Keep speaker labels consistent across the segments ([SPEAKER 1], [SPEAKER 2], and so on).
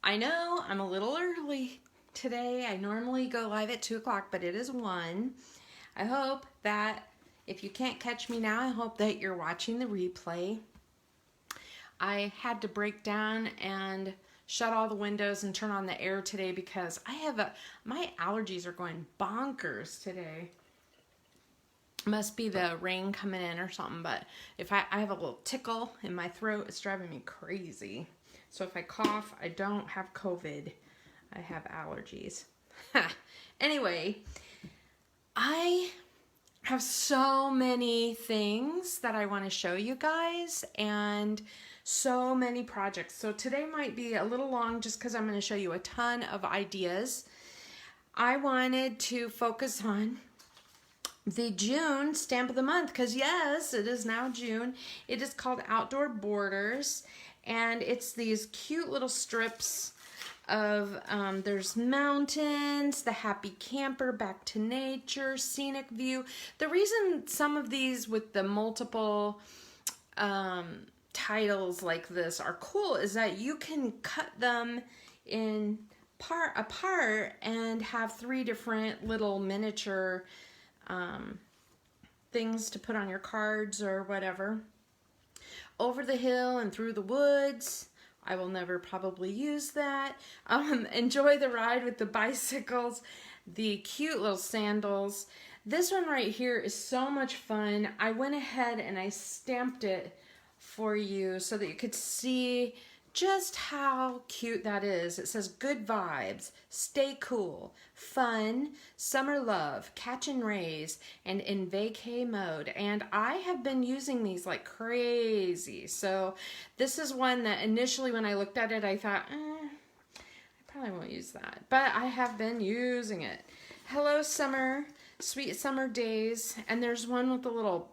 [SPEAKER 1] I know I'm a little early today. I normally go live at 2 o'clock, but it is 1. I hope that if you can't catch me now, I hope that you're watching the replay. I had to break down and shut all the windows and turn on the air today because my allergies are going bonkers today. Must be the rain coming in or something, but if I have a little tickle in my throat, it's driving me crazy. So if I cough, I don't have COVID. I have allergies. Anyway, I have so many things that I want to show you guys and so many projects. So today might be a little long just because I'm going to show you a ton of ideas. I wanted to focus on the June stamp of the month because yes, it is now June. It is called Outdoor Borders, and it's these cute little strips of there's mountains, the happy camper, back to nature, scenic view. The reason some of these with the multiple titles like this are cool is that you can cut them in apart and have 3 different little miniature things to put on your cards or whatever. Over the hill and through the woods. I will never probably use that. Enjoy the ride with the bicycles, the cute little sandals. This one right here is so much fun. I went ahead and I stamped it for you so that you could see just how cute that is. It says good vibes, stay cool, fun, summer love, catch and raise, and in vacay mode. And I have been using these like crazy. So this is one that initially when I looked at it, I thought, I probably won't use that. But I have been using it. Hello summer, sweet summer days. And there's one with a little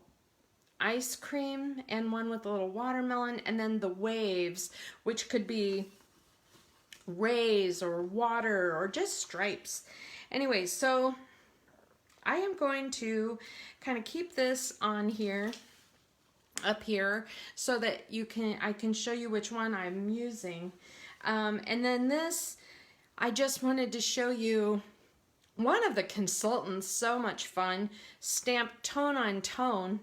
[SPEAKER 1] ice cream and one with a little watermelon, and then the waves, which could be rays or water or just stripes. Anyway, so I am going to kind of keep this on here, up here, so that I can show you which one I'm using. And then this, I just wanted to show you one of the consultants, so much fun, stamped tone on tone.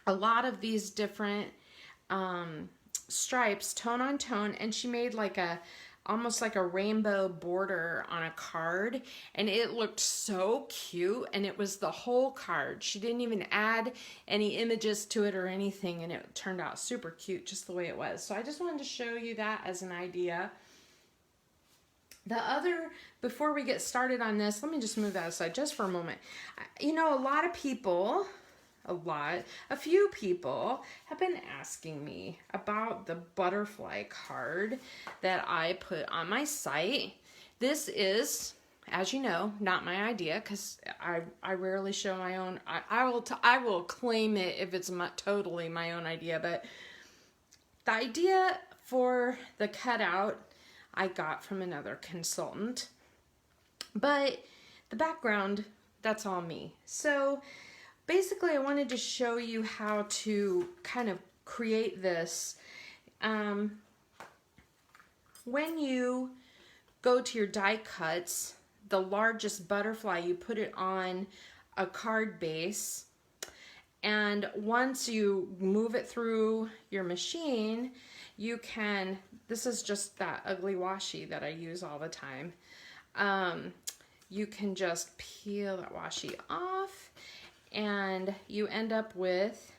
[SPEAKER 1] A lot of these different stripes, tone on tone, and she made like almost like a rainbow border on a card, and it looked so cute, and it was the whole card. She didn't even add any images to it or anything, and it turned out super cute just the way it was. So I just wanted to show you that as an idea. Before we get started on this, let me just move that aside just for a moment. You know, a few people have been asking me about the butterfly card that I put on my site. This is, as you know, not my idea because I rarely show my own. I will claim it if it's totally my own idea, but the idea for the cutout I got from another consultant, but the background, that's all me. So basically, I wanted to show you how to kind of create this. When you go to your die cuts, the largest butterfly, you put it on a card base, and once you move it through your machine, you can, this is just that ugly washi that I use all the time. You can just peel that washi off, and you end up with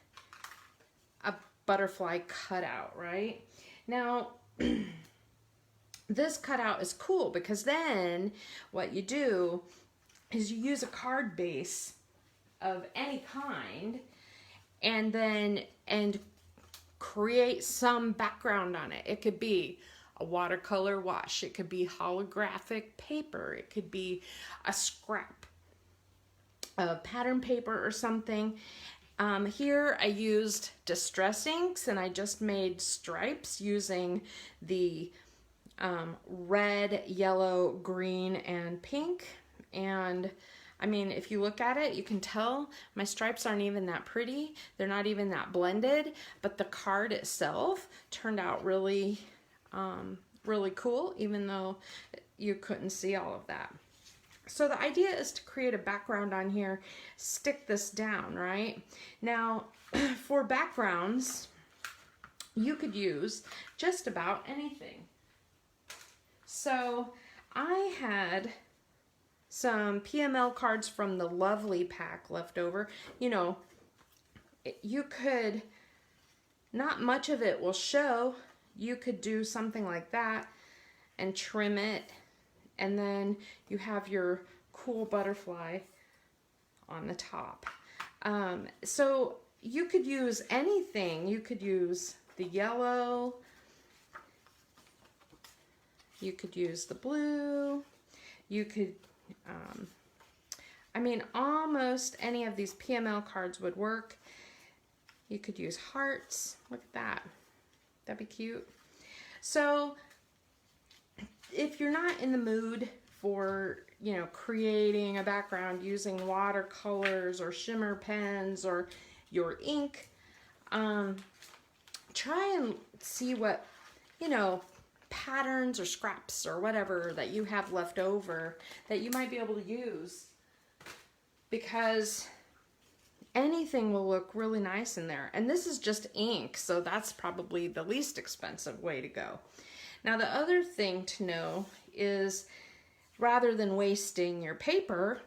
[SPEAKER 1] a butterfly cutout, right? Now, this cutout is cool because then what you do is you use a card base of any kind and create some background on it. It could be a watercolor wash, it could be holographic paper, it could be a scrap pattern paper or something. Here I used distress inks, and I just made stripes using the red, yellow, green, and pink. And I mean, if you look at it, you can tell my stripes aren't even that pretty. They're not even that blended, but the card itself turned out really really cool, even though you couldn't see all of that. So the idea is to create a background on here, stick this down, right? Now, for backgrounds, you could use just about anything. So I had some PML cards from the Lovely pack left over. You know, you could, not much of it will show. You could do something like that and trim it, and then you have your cool butterfly on the top. So you could use anything. You could use the yellow, you could use the blue, you could, I mean, almost any of these PML cards would work. You could use hearts. Look at that. That'd be cute. So if you're not in the mood for, you know, creating a background using watercolors or shimmer pens or your ink, try and see what, you know, patterns or scraps or whatever that you have left over that you might be able to use, because anything will look really nice in there. And this is just ink, so that's probably the least expensive way to go. Now the other thing to know is, rather than wasting your paper,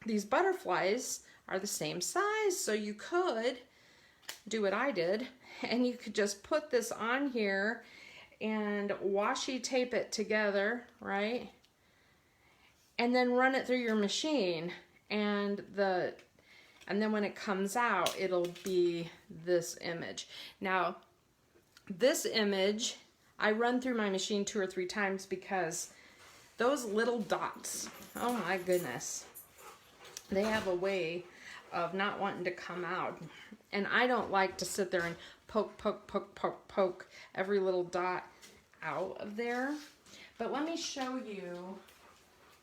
[SPEAKER 1] these butterflies are the same size, so you could do what I did, and you could just put this on here and washi tape it together, right? And then run it through your machine, and then when it comes out, it'll be this image. Now, this image, I run through my machine 2 or 3 times because those little dots, oh my goodness, they have a way of not wanting to come out. And I don't like to sit there and poke every little dot out of there. But let me show you,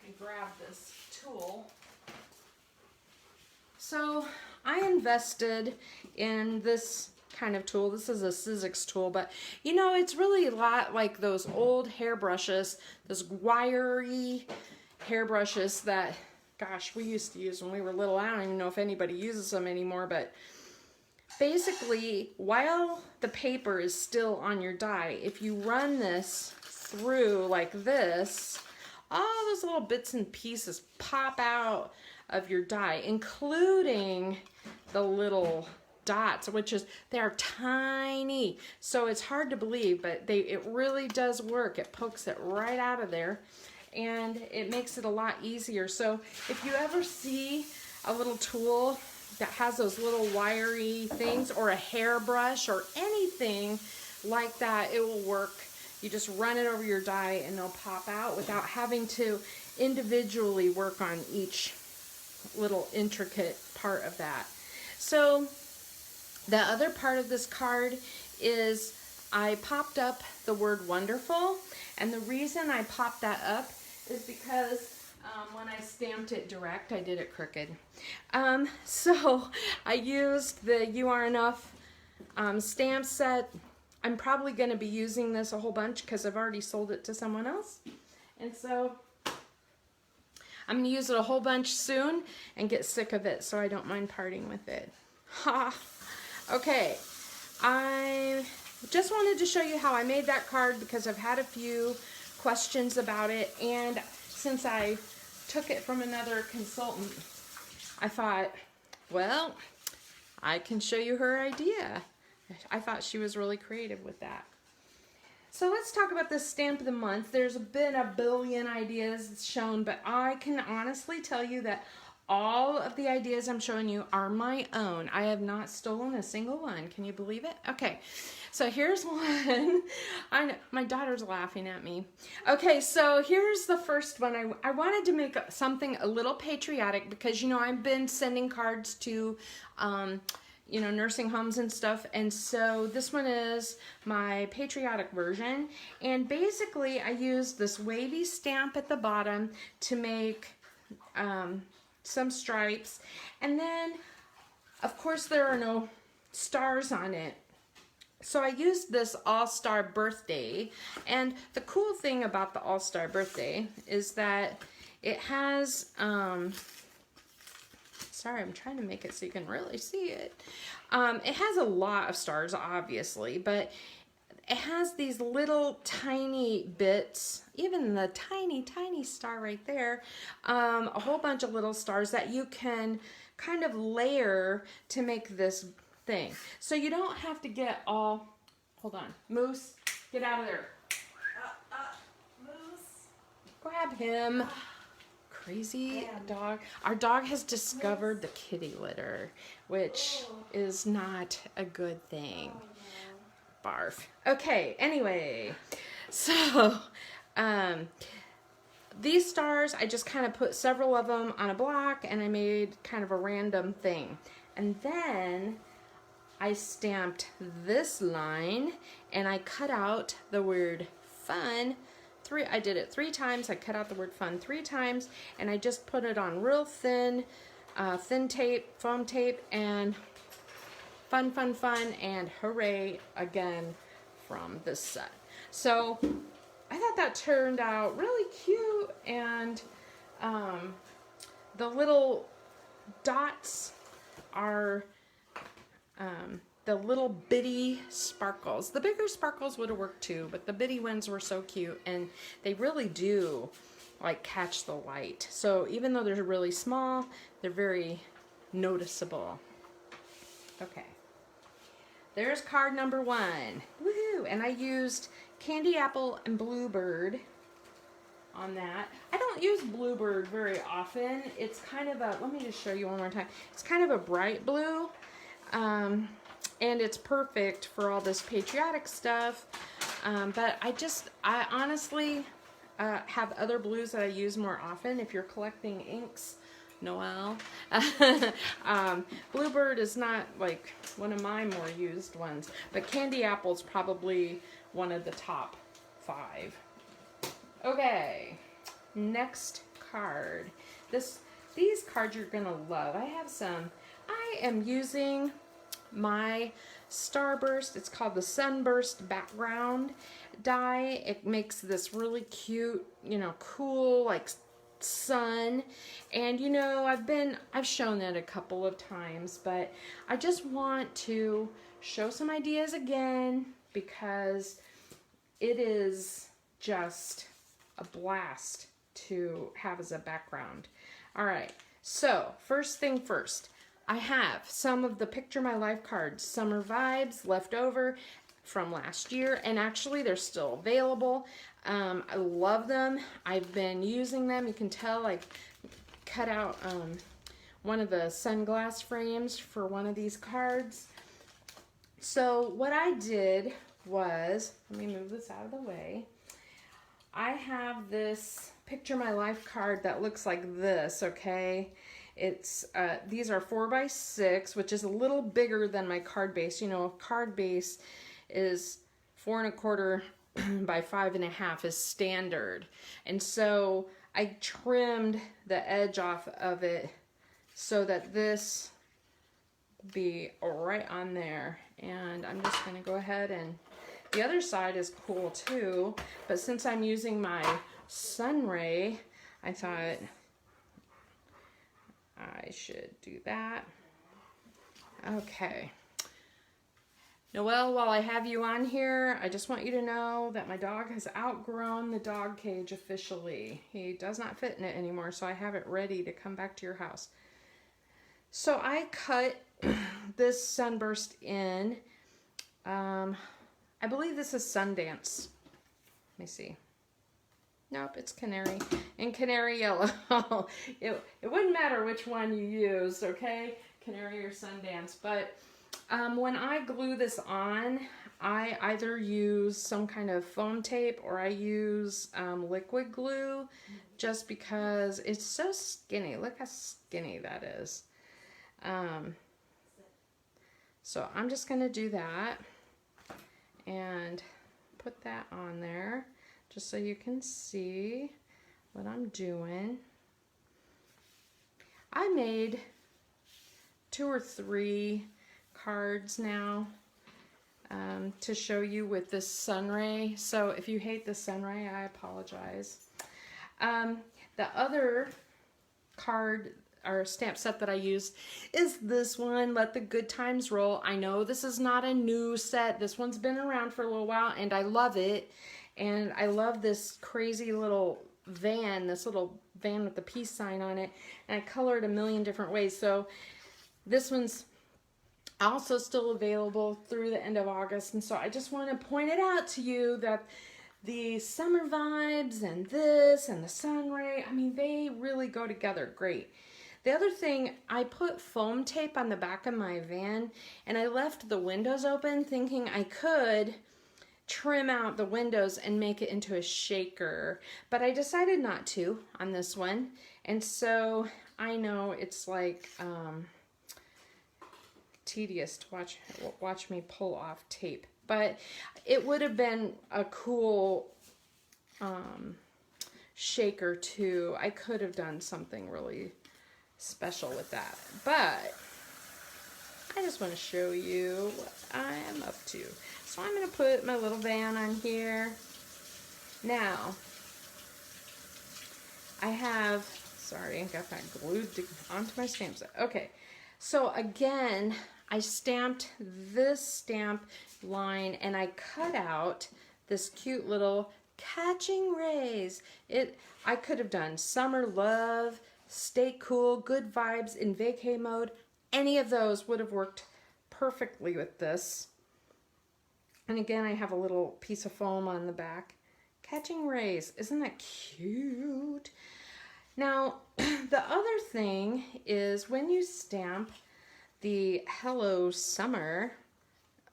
[SPEAKER 1] and grab this tool. So I invested in this kind of tool. This is a Sizzix tool, but you know, it's really a lot like those old hairbrushes, those wiry hairbrushes that, gosh, we used to use when we were little. I don't even know if anybody uses them anymore, but basically, while the paper is still on your die, if you run this through like this, all those little bits and pieces pop out of your die, including the little dots, which is, they're tiny, so it's hard to believe, but it really does work. It pokes it right out of there, and it makes it a lot easier. So if you ever see a little tool that has those little wiry things, or a hairbrush or anything like that, it will work. You just run it over your die and they'll pop out without having to individually work on each little intricate part of that. So the other part of this card is I popped up the word wonderful, and the reason I popped that up is because when I stamped it direct, I did it crooked. So I used the You Are Enough stamp set. I'm probably going to be using this a whole bunch because I've already sold it to someone else. And so I'm going to use it a whole bunch soon and get sick of it, so I don't mind parting with it. Ha! Okay, I just wanted to show you how I made that card because I've had a few questions about it, and since I took it from another consultant, I thought, well, I can show you her idea. I thought she was really creative with that. So let's talk about this stamp of the month. There's been a billion ideas shown, but I can honestly tell you that all of the ideas I'm showing you are my own. I have not stolen a single one. Can you believe it? Okay, so here's one. I know, my daughter's laughing at me. Okay, so here's the first one. I wanted to make something a little patriotic because, you know, I've been sending cards to you know, nursing homes and stuff, and so this one is my patriotic version. And basically I used this wavy stamp at the bottom to make some stripes, and then of course there are no stars on it, So I used this All-Star Birthday, and the cool thing about the All-Star Birthday is that it has, sorry, I'm trying to make it so you can really see it. It has a lot of stars, obviously, but it has these little tiny bits, even the tiny, tiny star right there, a whole bunch of little stars that you can kind of layer to make this thing. So you don't have to get all, hold on, Moose, get out of there.
[SPEAKER 2] Moose.
[SPEAKER 1] Grab him. Crazy dog. Our dog has discovered the kitty litter, which is not a good thing. Barf. Okay, anyway, so these stars, I just kind of put several of them on a block and I made kind of a random thing. And then I stamped this line and I cut out the word fun. I did it 3 times. I cut out the word fun 3 times and I just put it on real thin, thin tape, foam tape, and fun, fun, fun, and hooray again from this set. So I thought that turned out really cute, and the little dots are the little bitty sparkles. The bigger sparkles would have worked too, but the bitty ones were so cute, and they really do like catch the light. So even though they're really small, they're very noticeable. Okay. There's card number 1. Woohoo! And I used Candy Apple and Bluebird on that. I don't use Bluebird very often. It's kind of a, let me just show you one more time. It's kind of a bright blue. And it's perfect for all this patriotic stuff. But I honestly have other blues that I use more often. If you're collecting inks, Noel. Bluebird is not like one of my more used ones, but Candy Apple's probably one of the top 5. Okay, next card. These cards you're gonna love. I have some. I am using my Starburst. It's called the Sunburst background die. It makes this really cute, you know, cool like sun, and you know, I've shown that a couple of times, but I just want to show some ideas again because it is just a blast to have as a background. All right, so first thing first, I have some of the Picture My Life cards, Summer Vibes, left over from last year, and actually they're still available. I love them. I've been using them. You can tell I cut out one of the sunglass frames for one of these cards. So what I did was, let me move this out of the way. I have this Picture My Life card that looks like this, okay? It's these are 4x6, which is a little bigger than my card base. You know, a card base is 4 1/4 by 5 1/2 is standard. And so I trimmed the edge off of it so that this be right on there. And I'm just going to go ahead, and the other side is cool too, but since I'm using my Sunray, I thought I should do that. Okay. Noelle, while I have you on here, I just want you to know that my dog has outgrown the dog cage officially. He does not fit in it anymore, so I have it ready to come back to your house. So I cut this Sunburst in. I believe this is Sundance. Let me see. Nope, it's Canary. And Canary Yellow. It wouldn't matter which one you used, okay? Canary or Sundance. But when I glue this on, I either use some kind of foam tape or I use liquid glue just because it's so skinny. Look how skinny that is. So I'm just going to do that and put that on there just so you can see what I'm doing. I made 2 or 3 cards now. to show you with this sunray. So if you hate the sunray, I apologize. The other card or stamp set that I used is this one, Let the Good Times Roll. I know this is not a new set. This one's been around for a little while and I love it. And I love this crazy little van, this little van with the peace sign on it. And I colored a million different ways. So this one's also still available through the end of August. And so I just want to point it out to you that the summer vibes and this and the sun ray, I mean, they really go together great. The other thing, I put foam tape on the back of my van and I left the windows open thinking I could trim out the windows and make it into a shaker, but I decided not to on this one. And so I know it's like tedious to watch me pull off tape, but it would have been a cool shaker too. I could have done something really special with that, but I just want to show you what I am up to. So I'm going to put my little van on here. Now, I have, sorry, I got that glued onto my stamp set. Okay, so again, I stamped this stamp line and I cut out this cute little catching rays. I could have done summer love, stay cool, good vibes in vacay mode. Any of those would have worked perfectly with this. And again, I have a little piece of foam on the back. Catching rays, isn't that cute? Now, the other thing is when you stamp the Hello Summer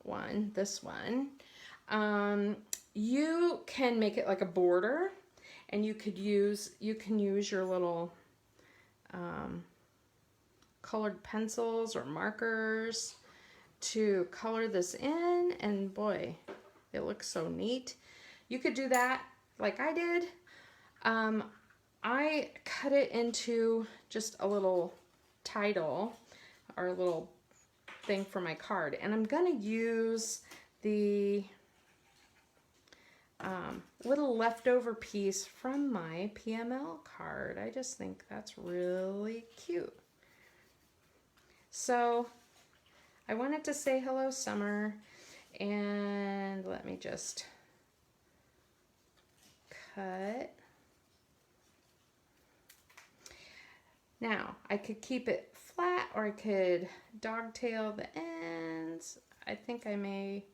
[SPEAKER 1] one, this one, you can make it like a border, and you can use your little colored pencils or markers to color this in, and boy, it looks so neat. You could do that like I did. I cut it into just a little title or a little thing for my card, and I'm gonna use the little leftover piece from my PML card. I just think that's really cute. So I wanted to say hello summer, and let me just cut. Now I could keep it flat or I could dogtail the ends. I think I may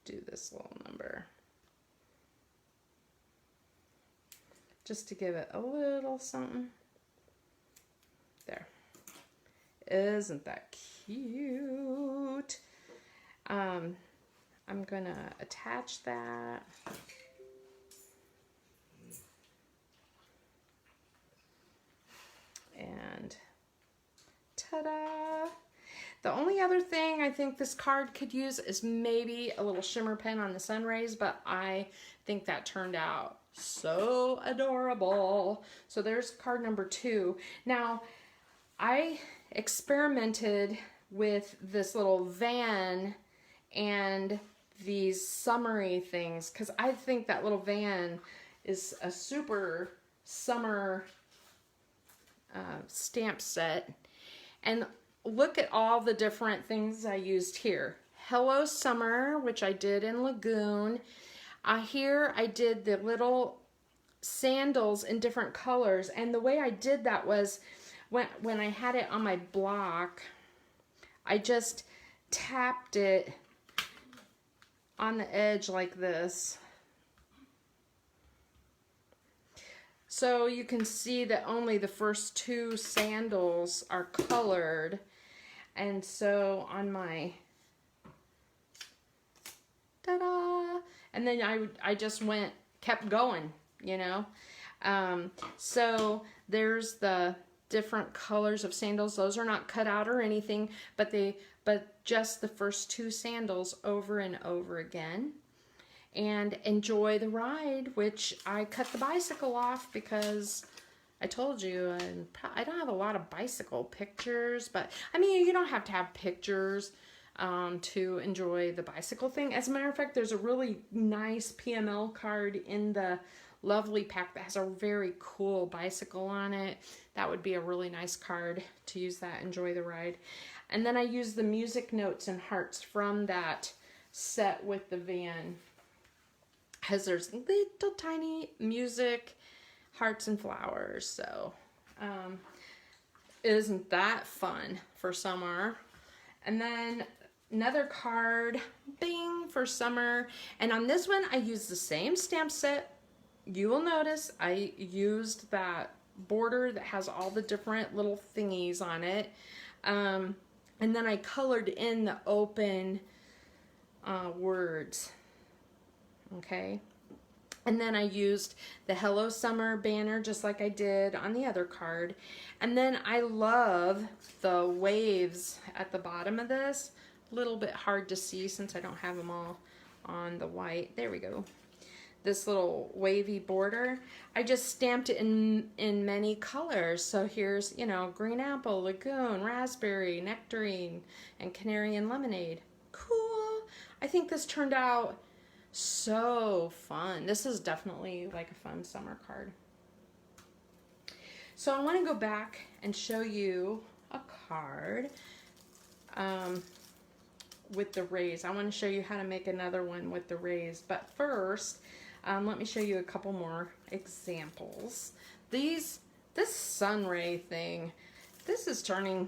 [SPEAKER 1] do this little number just to give it a little something. There. Isn't that cute? I'm gonna attach that. And ta-da! The only other thing I think this card could use is maybe a little shimmer pen on the sun rays, but I think that turned out so adorable. So there's card number 2. Now, I experimented with this little van and these summery things because I think that little van is a super summer stamp set. And look at all the different things I used here. Hello Summer, which I did in Lagoon. Here I did the little sandals in different colors, and the way I did that was when I had it on my block, I just tapped it on the edge like this. So you can see that only the first 2 sandals are colored. And so on my, ta-da! And then I just kept going, you know. So there's the different colors of sandals. Those are not cut out or anything, but just the first 2 sandals over and over again. And enjoy the ride, which I cut the bicycle off because I told you I don't have a lot of bicycle pictures, but I mean, you don't have to have pictures. to enjoy the bicycle thing. As a matter of fact, there's a really nice PML card in the Lovely pack that has a very cool bicycle on it. That would be a really nice card to use that, enjoy the ride. And then I use the music notes and hearts from that set with the van, because there's little tiny music, hearts, and flowers. So isn't that fun for summer? And then another card, bing, for summer. And on this one, I used the same stamp set. You will notice I used that border that has all the different little thingies on it. And then I colored in the open words. Okay. And then I used the Hello Summer banner just like I did on the other card. And then I love the waves at the bottom of this. A little bit hard to see since I don't have them all on the white. There we go. This little wavy border. I just stamped it in many colors. So here's, you know, green apple, lagoon, raspberry, nectarine, and canary and lemonade. Cool. I think this turned out so fun. This is definitely like a fun summer card. So I want to go back and show you a card with the rays. I want to show you how to make another one with the rays. But first, let me show you a couple more examples. This sun ray thing, this is turning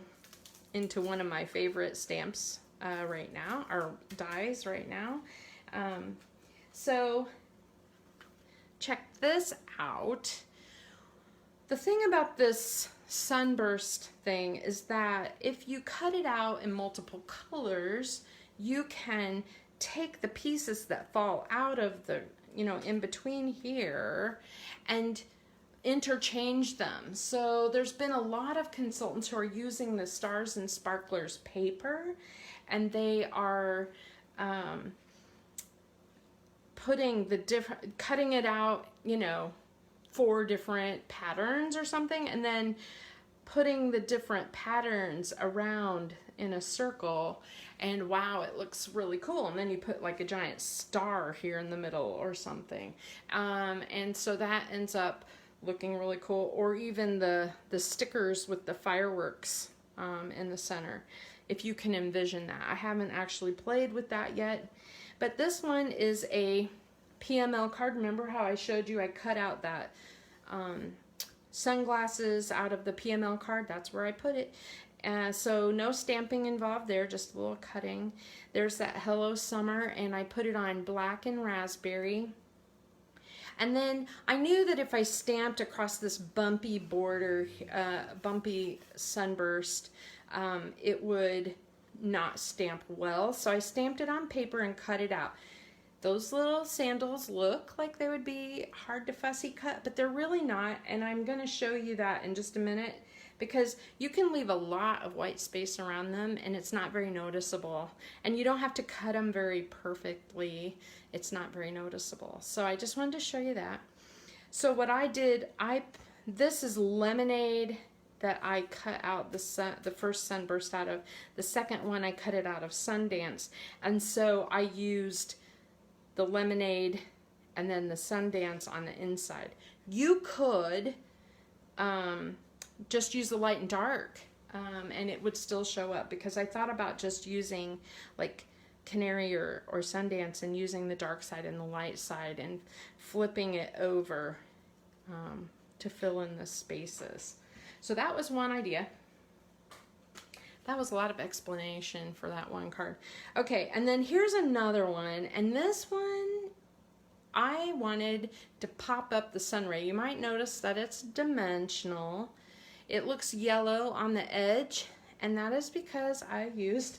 [SPEAKER 1] into one of my favorite stamps right now, or dies right now. So check this out. The thing about this sunburst thing is that if you cut it out in multiple colors, you can take the pieces that fall out of the, you know, in between here and interchange them. So there's been a lot of consultants who are using the Stars and Sparklers paper, and they are cutting it out, you know, 4 different patterns or something, and then putting the different patterns around in a circle, and wow, it looks really cool. And then you put like a giant star here in the middle or something, and so that ends up looking really cool. Or even the stickers with the fireworks in the center, if you can envision that. I haven't actually played with that yet, but this one is a PML card. Remember how I showed you I cut out that sunglasses out of the PML card? That's where I put it. So no stamping involved there, just a little cutting. There's that Hello Summer, and I put it on black and raspberry. And then I knew that if I stamped across this bumpy border, bumpy sunburst, it would not stamp well. So I stamped it on paper and cut it out. Those little sandals look like they would be hard to fussy cut, but they're really not, and I'm going to show you that in just a minute, because you can leave a lot of white space around them and it's not very noticeable, and you don't have to cut them very perfectly. It's not very noticeable. So I just wanted to show you that. So what I did, this is lemonade that I cut out the first sunburst out of. The second one I cut it out of Sundance, and so I used the lemonade and then the Sundance on the inside. You could just use the light and dark, and it would still show up, because I thought about just using like Canary or Sundance and using the dark side and the light side and flipping it over to fill in the spaces. So that was one idea. That was a lot of explanation for that one card. Okay, and then here's another one, and this one I wanted to pop up the sun ray. You might notice that it's dimensional. It looks yellow on the edge, and that is because I used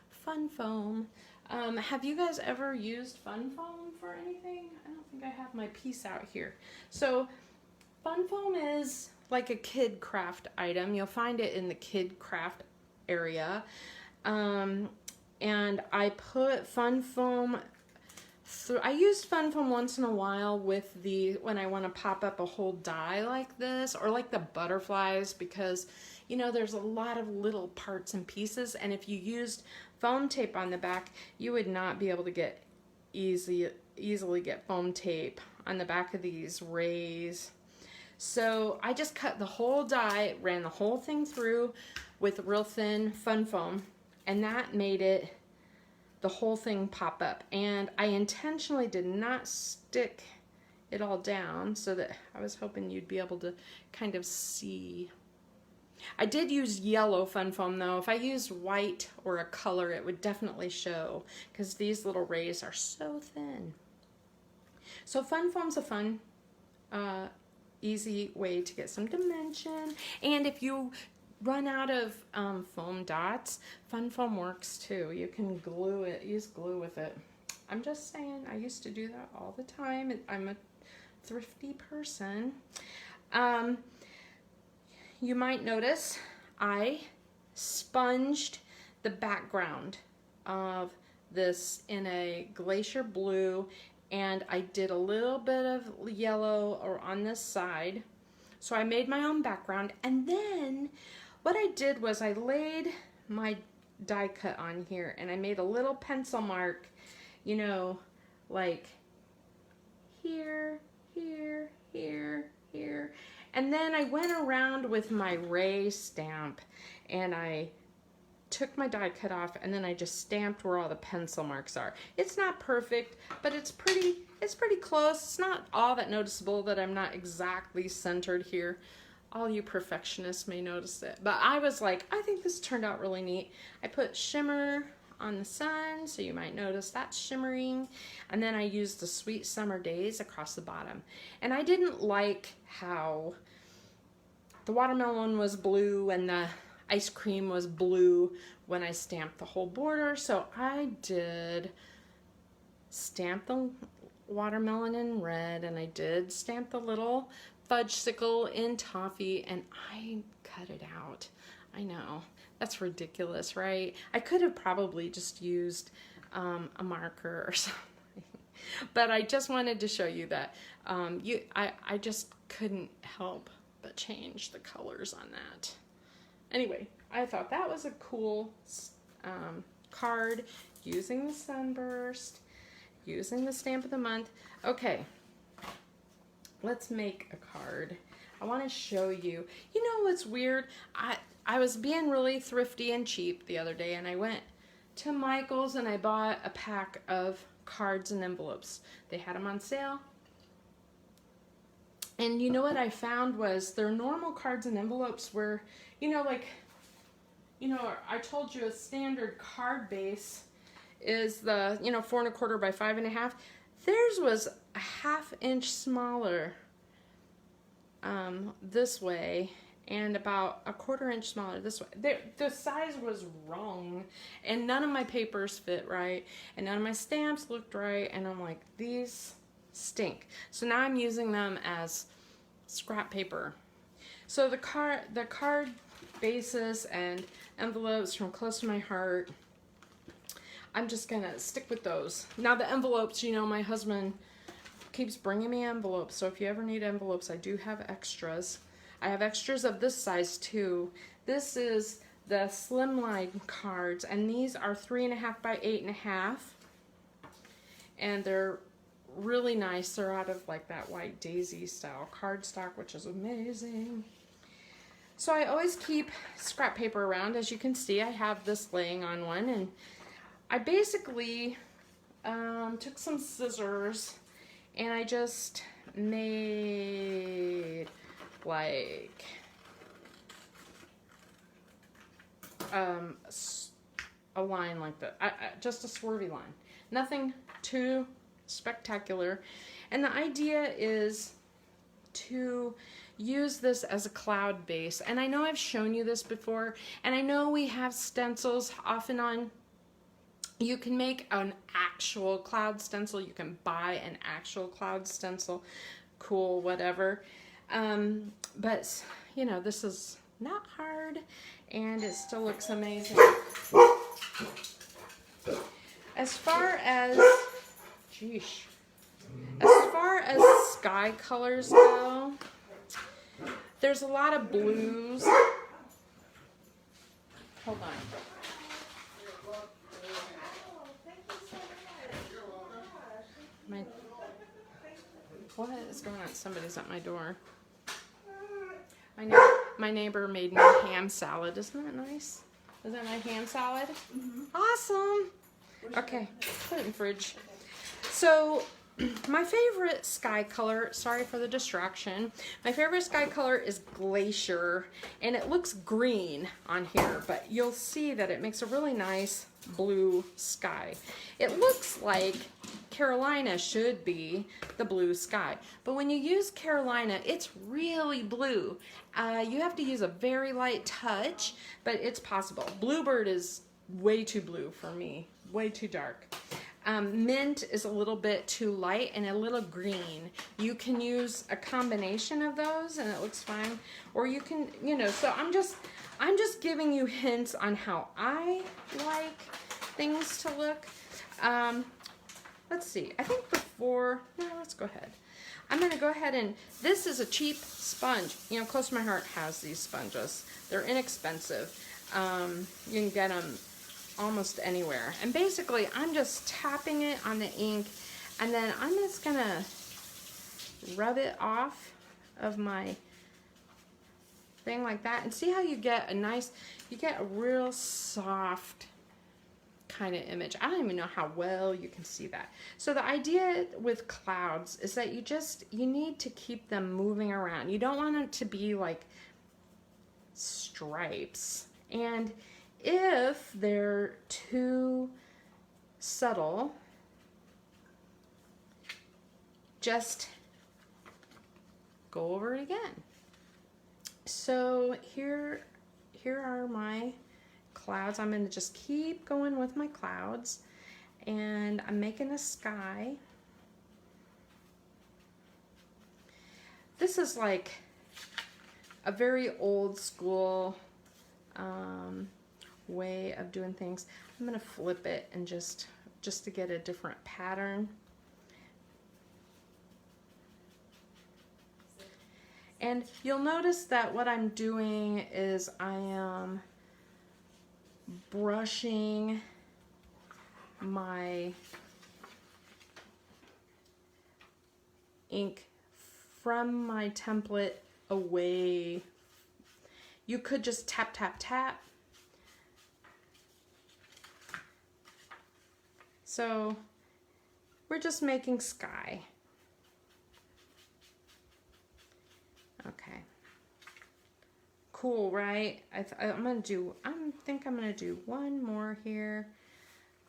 [SPEAKER 1] Fun Foam. Have you guys ever used Fun Foam for anything? I don't think I have my piece out here. So Fun Foam is like a kid craft item. You'll find it in the kid craft area, and I put Fun Foam through. I used Fun Foam once in a while with when I want to pop up a whole die like this, or like the butterflies, because you know, there's a lot of little parts and pieces, and if you used foam tape on the back, you would not be able to get easily get foam tape on the back of these rays. So I just cut the whole die, ran the whole thing through with real thin fun foam, and that made it the whole thing pop up. And I intentionally did not stick it all down so that I was hoping you'd be able to kind of see. I did use yellow fun foam though. If I used white or a color, it would definitely show, because these little rays are so thin. So fun foam's a fun, easy way to get some dimension. And if you run out of foam dots, fun foam works too. You can glue it, use glue with it. I'm just saying, I used to do that all the time. I'm a thrifty person. You might notice I sponged the background of this in a glacier blue, and I did a little bit of yellow or on this side. So I made my own background, and then what I did was I laid my die cut on here, and I made a little pencil mark, you know, like here, here, here, here. And then I went around with my ray stamp, and I took my die cut off, and then I just stamped where all the pencil marks are. It's not perfect, but it's pretty close. It's not all that noticeable that I'm not exactly centered here. All you perfectionists may notice it, but I was like, I think this turned out really neat. I put shimmer on the sun, so you might notice that's shimmering, and then I used the Sweet Summer Days across the bottom. And I didn't like how the watermelon was blue and the ice cream was blue when I stamped the whole border, so I did stamp the watermelon in red, and I did stamp the little fudgesicle in toffee, and I cut it out. I know, that's ridiculous, right? I could have probably just used a marker or something, but I just wanted to show you that I just couldn't help but change the colors on that. Anyway, I thought that was a cool card, using the sunburst, using the stamp of the month. Okay, let's make a card. I want to show you. You know what's weird? I was being really thrifty and cheap the other day, and I went to Michael's and I bought a pack of cards and envelopes. They had them on sale. And you know what I found was their normal cards and envelopes were, you know, like, you know, I told you a standard card base is the, you know, 4 1/4 by 5 1/2. Theirs was a 1/2 inch smaller this way, and about a 1/4 inch smaller this way. The size was wrong, and none of my papers fit right, and none of my stamps looked right, and I'm like, these stink. So now I'm using them as scrap paper. So the card bases and envelopes from close to my heart, I'm just gonna stick with those. Now the envelopes, you know, my husband keeps bringing me envelopes, so if you ever need envelopes, I do have extras. I have extras of this size too. This is the slimline cards, and these are 3 1/2 by 8 1/2, and they're really nice. They're out of like that white daisy style cardstock, which is amazing. So I always keep scrap paper around. As you can see, I have this laying on one, and I basically took some scissors and I just made like a line like that, just a swervy line. Nothing too spectacular. And the idea is to use this as a cloud base. And I know I've shown you this before, and I know we have stencils off and on. You can make an actual cloud stencil. You can buy an actual cloud stencil. Cool, whatever. But, you know, this is not hard, and it still looks amazing. As far as, geesh, as far as sky colors go, there's a lot of blues What is going on? Somebody's at my door. My neighbor made me ham salad. Isn't that nice? Is that my ham salad? Mm-hmm. Awesome. Okay, put it in the fridge. So, my favorite sky color, sorry for the distraction, my favorite sky color is Glacier, and it looks green on here, but you'll see that it makes a really nice blue sky. It looks like Carolina should be the blue sky, but when you use Carolina, it's really blue. You have to use a very light touch, but it's possible. Bluebird is way too blue for me, way too dark. Mint is a little bit too light and a little green. You can use a combination of those and it looks fine. Or you can, you know, so I'm just giving you hints on how I like things to look. Let's see, I think let's go ahead. I'm gonna go ahead and, this is a cheap sponge. You know, Close to My Heart has these sponges. They're inexpensive. You can get them almost anywhere. And basically, I'm just tapping it on the ink, and then I'm just gonna rub it off of my thing like that, and see how you get a real soft kind of image. I don't even know how well you can see that. So the idea with clouds is that you need to keep them moving around. You don't want them to be like stripes. And if they're too subtle, just go over it again. So here are my clouds. I'm going to just keep going with my clouds, and I'm making a sky. This is like a very old school way of doing things. I'm going to flip it and just to get a different pattern. And you'll notice that what I'm doing is I am brushing my ink from my template away. You could just tap, tap, tap. So we're just making sky. Okay. Cool, right? I think I'm gonna do one more here.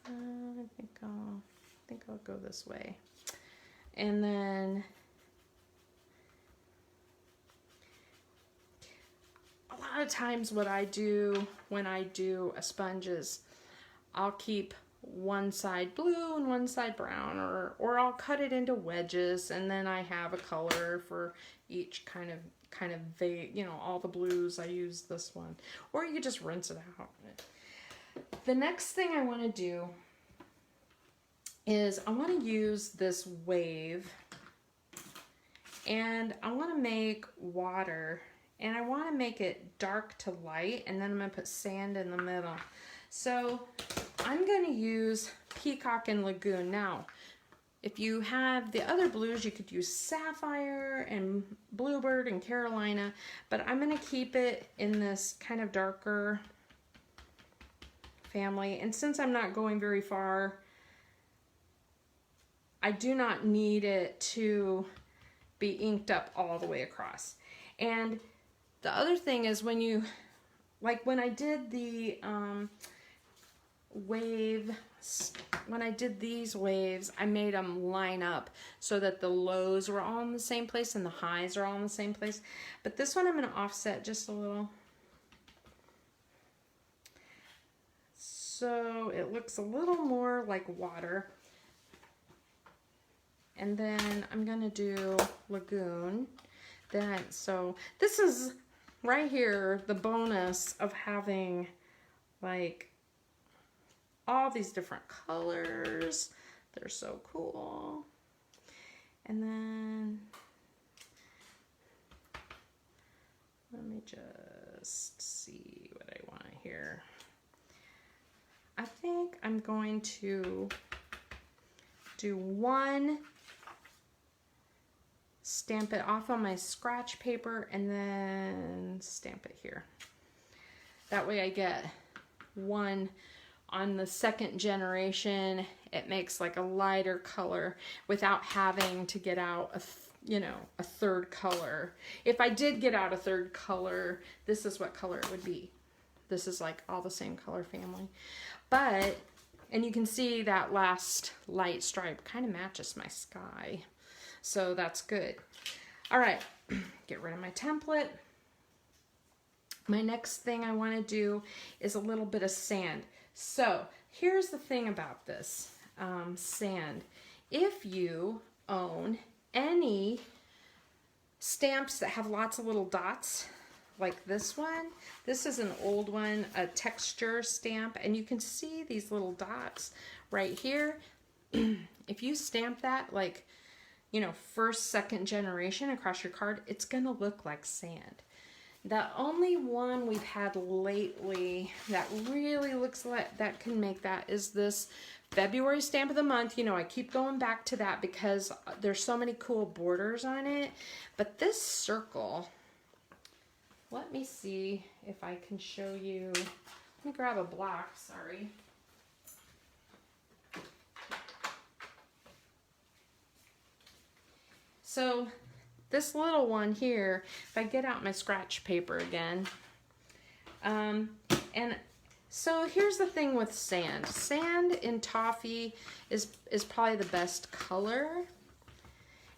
[SPEAKER 1] I think I'll go this way. And then a lot of times what I do when I do a sponge is I'll keep one side blue and one side brown, or I'll cut it into wedges, and then I have a color for each kind of vague, you know, all the blues. I use this one, or you just rinse it out. The next thing I want to do is I want to use this wave, and I want to make water, and I want to make it dark to light, and then I'm going to put sand in the middle. So I'm going to use Peacock and Lagoon. Now, if you have the other blues, you could use Sapphire and Bluebird and Carolina, but I'm going to keep it in this kind of darker family. And since I'm not going very far, I do not need it to be inked up all the way across. And the other thing is when I did the when I did these waves, I made them line up so that the lows were all in the same place and the highs are all in the same place. But this one I'm going to offset just a little, so it looks a little more like water. And then I'm going to do Lagoon. So this is right here the bonus of having like all these different colors. They're so cool. And then let me just see what I want here. I think I'm going to do one stamp it off on my scratch paper and then stamp it here. That way I get one on the second generation. It makes like a lighter color without having to get out a third color. If I did get out a third color, this is what color it would be. This is like all the same color family. But, and you can see that last light stripe kind of matches my sky. So that's good. All right, get rid of my template. My next thing I want to do is a little bit of sand. So here's the thing about this sand. If you own any stamps that have lots of little dots, like this one, this is an old one, a texture stamp, and you can see these little dots right here. If you stamp that like, you know, first, second generation across your card, it's gonna look like sand. The only one we've had lately that really looks like that can make that is this February stamp of the month. You know, I keep going back to that because there's so many cool borders on it. But this circle, let me see if I can show you. Let me grab a block, sorry. So this little one here, if I get out my scratch paper again, and so here's the thing with sand. Sand in toffee is probably the best color.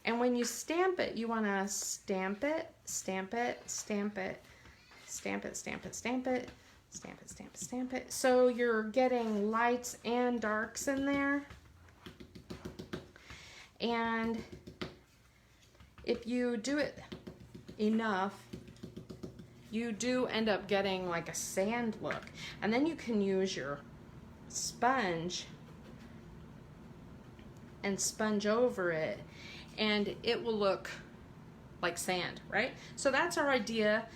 [SPEAKER 1] And when you stamp it, you want to stamp it, stamp it, stamp it, stamp it, stamp it, stamp it, stamp it, stamp it, stamp it. So you're getting lights and darks in there. And if you do it enough, you do end up getting like a sand look. And then you can use your sponge and sponge over it, and it will look like sand, right? So that's our idea.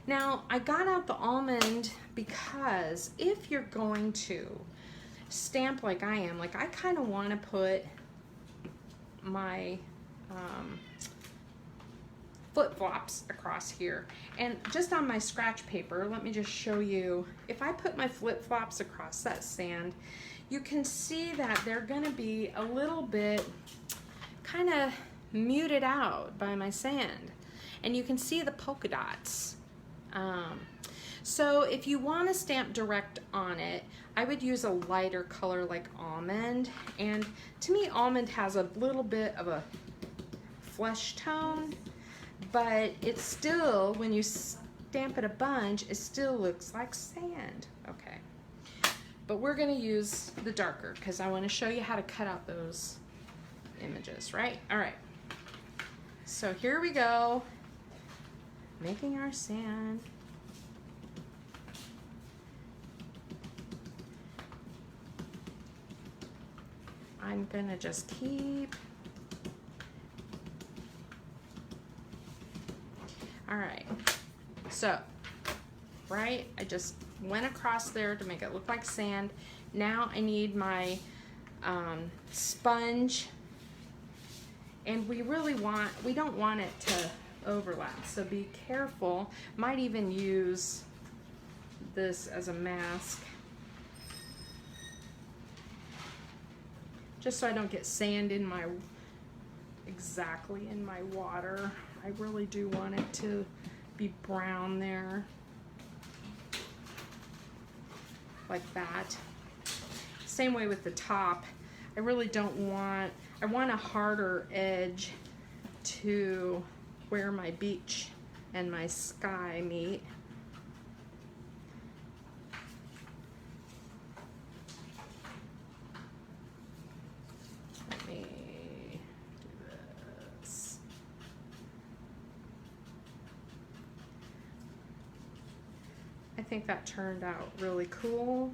[SPEAKER 1] Now, I got out the almond because if you're going to stamp like I am, like I kind of want to put my flip-flops across here. And just on my scratch paper, let me just show you, if I put my flip-flops across that sand, you can see that they're gonna be a little bit kind of muted out by my sand. And you can see the polka dots. So if you want to stamp direct on it, I would use a lighter color like almond. And to me, almond has a little bit of a flesh tone, but it's still, when you stamp it a bunch, it still looks like sand. Okay, but we're gonna use the darker because I want to show you how to cut out those images, right? All right, so here we go, making our sand. I'm gonna just keep. All right, so, right, I just went across there to make it look like sand. Now I need my sponge, and we don't want it to overlap, so be careful. Might even use this as a mask, just so I don't get sand in my, exactly in my water. I really do want it to be brown there, like that. Same way with the top. I really don't want, I want a harder edge to where my beach and my sky meet. Let me do this. I think that turned out really cool.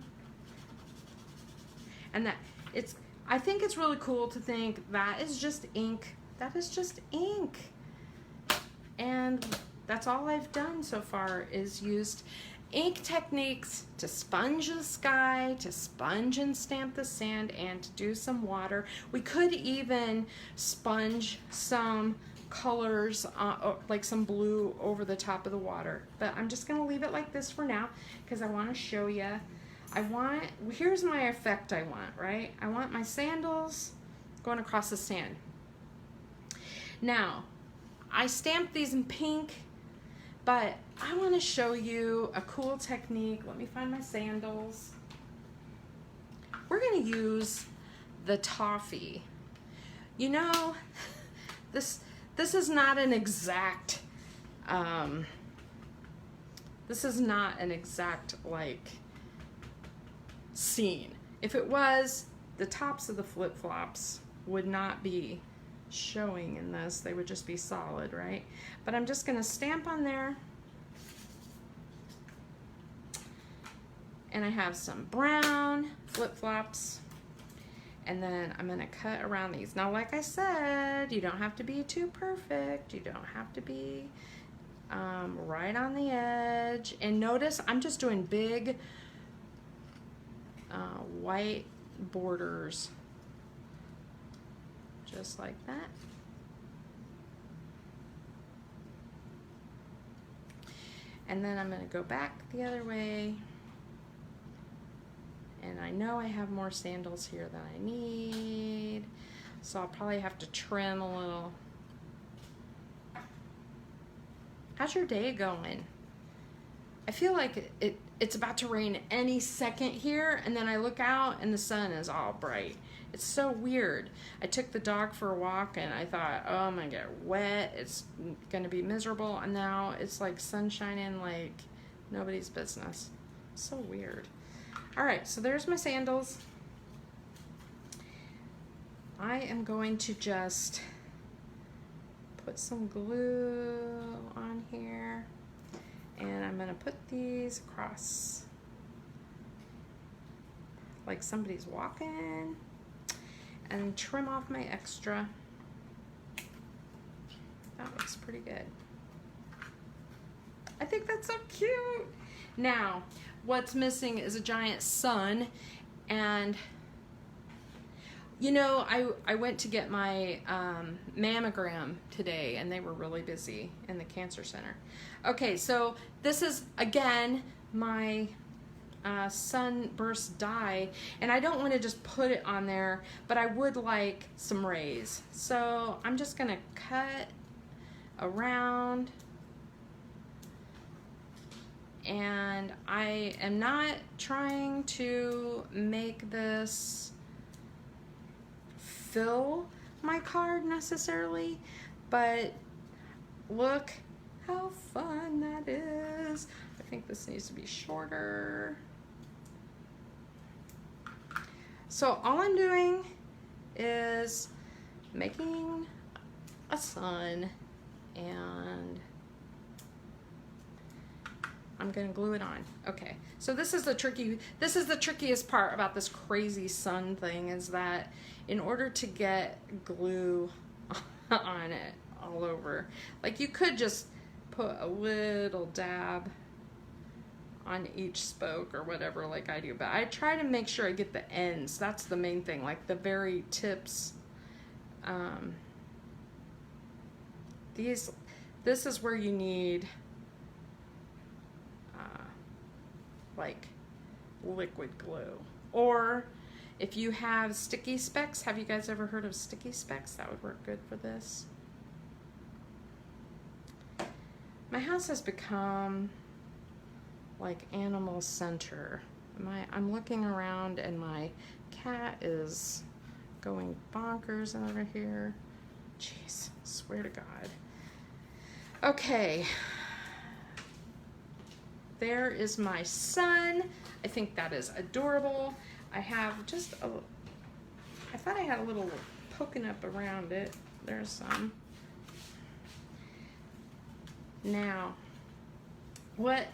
[SPEAKER 1] And that it's, I think it's really cool to think that is just ink. That is just ink. And that's all I've done so far is used ink techniques to sponge the sky, to sponge and stamp the sand, and to do some water. We could even sponge some colors, like some blue over the top of the water. But I'm just gonna leave it like this for now because I want to show you. Here's my effect I want, right? I want my sandals going across the sand. Now, I stamped these in pink, but I want to show you a cool technique. Let me find my sandals. We're going to use the toffee. You know, this is not an exact, like scene. If it was, the tops of the flip-flops would not be showing in this. They would just be solid, right? But I'm just gonna stamp on there. And I have some brown flip-flops. And then I'm gonna cut around these. Now, like I said, you don't have to be too perfect. You don't have to be right on the edge. And notice I'm just doing big white borders, just like that. And then I'm going to go back the other way. And I know I have more sandals here than I need, so I'll probably have to trim a little. How's your day going? I feel like it's about to rain any second here, and then I look out and the sun is all bright. It's so weird. I took the dog for a walk and I thought, oh, I'm gonna get wet, it's gonna be miserable, and now it's like sunshining like nobody's business. So weird. All right, so there's my sandals. I am going to just put some glue on here. And I'm gonna put these across like somebody's walking and trim off my extra. That looks pretty good. I think that's so cute. Now, what's missing is a giant sun, and you know, I went to get my mammogram today, and they were really busy in the cancer center. Okay, so this is, again, my sunburst dye, and I don't want to just put it on there, but I would like some rays. So I'm just going to cut around, and I am not trying to make this fill my card necessarily, but look how fun that is. I think this needs to be shorter. So all I'm doing is making a sun, and I'm gonna glue it on. Okay, so this is the trickiest part about this crazy sun thing, is that in order to get glue on it all over, like you could just put a little dab on each spoke or whatever like I do, but I try to make sure I get the ends. That's the main thing, like the very tips. This is where you need like liquid glue, or if you have sticky specs. Have you guys ever heard of sticky specs? That would work good for this. My house has become like animal center. I'm looking around and my cat is going bonkers over here. Jeez, swear to God. Okay. There is my sun. I think that is adorable. I have just I thought I had a little poking up around it. There's some. Now,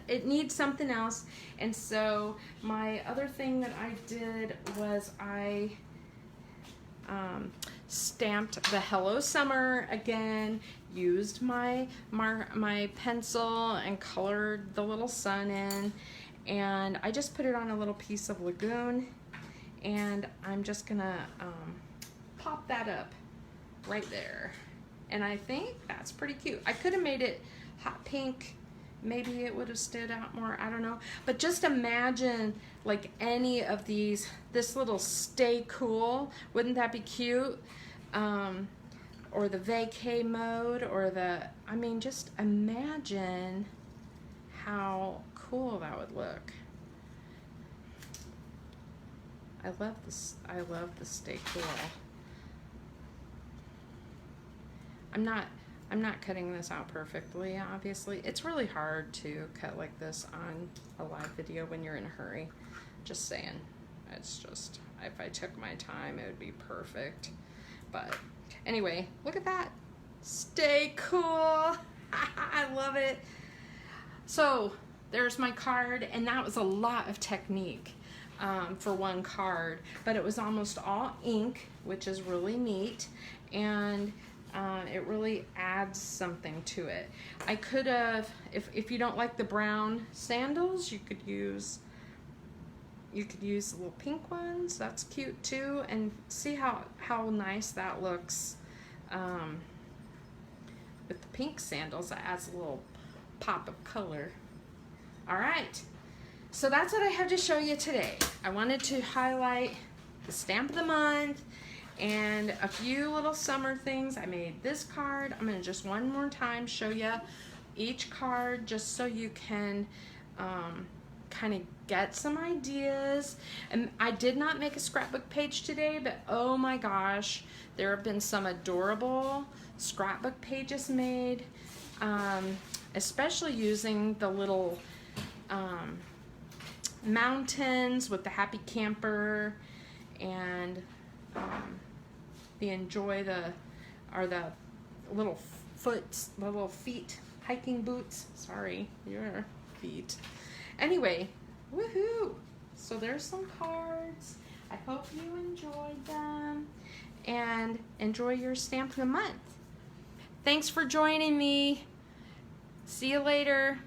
[SPEAKER 1] it needs something else, and so my other thing that I did was I stamped the Hello Summer again, used my pencil and colored the little sun in, and I just put it on a little piece of Lagoon, and I'm just gonna pop that up right there. And I think that's pretty cute. I could have made it hot pink. Maybe it would have stood out more, I don't know. But just imagine like any of these, this little stay cool. Wouldn't that be cute? Or the vacay mode, or the, I mean, just imagine how cool that would look. I love this, I love the stay cool. I'm not cutting this out perfectly, obviously. It's really hard to cut like this on a live video when you're in a hurry. Just saying. It's just, if I took my time, it would be perfect. But anyway, look at that. Stay cool. I love it. So there's my card, and that was a lot of technique for one card, but it was almost all ink, which is really neat. And it really adds something to it. I could have, if you don't like the brown sandals, you could use the little pink ones. That's cute too. And see how nice that looks with the pink sandals. That adds a little pop of color. All right, so that's what I have to show you today. I wanted to highlight the stamp of the month and a few little summer things. I made this card. I'm gonna just one more time show you each card just so you can kind of get some ideas. And I did not make a scrapbook page today, but oh my gosh, there have been some adorable scrapbook pages made, especially using the little mountains with the happy camper and the enjoy the little feet hiking boots. Sorry, your feet. Anyway, woohoo! So there's some cards. I hope you enjoyed them and enjoy your stamp of the month. Thanks for joining me. See you later.